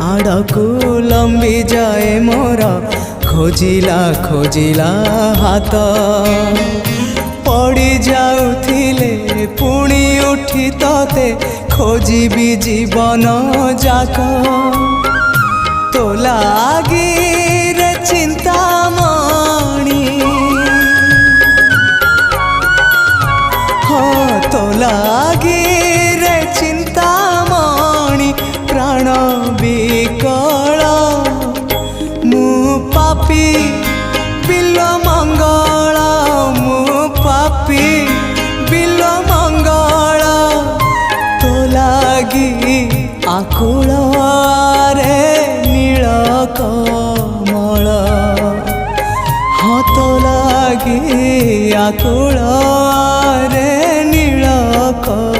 आड़कू लंबी जाए मोर खोजिला खोजिला हाथ पड़ी जाउथिले पुणी उठी तते खोजिबी जीवन जाक तो लागी रे चिंतामणि हाँ तो लागी रे चिंतामणि प्राण विकल मु पापी बिल मंगल मु पापी बिल मंगल तो लागी आकुल रे नील कमल हाँ तो लागी आकुल रे नील कमल।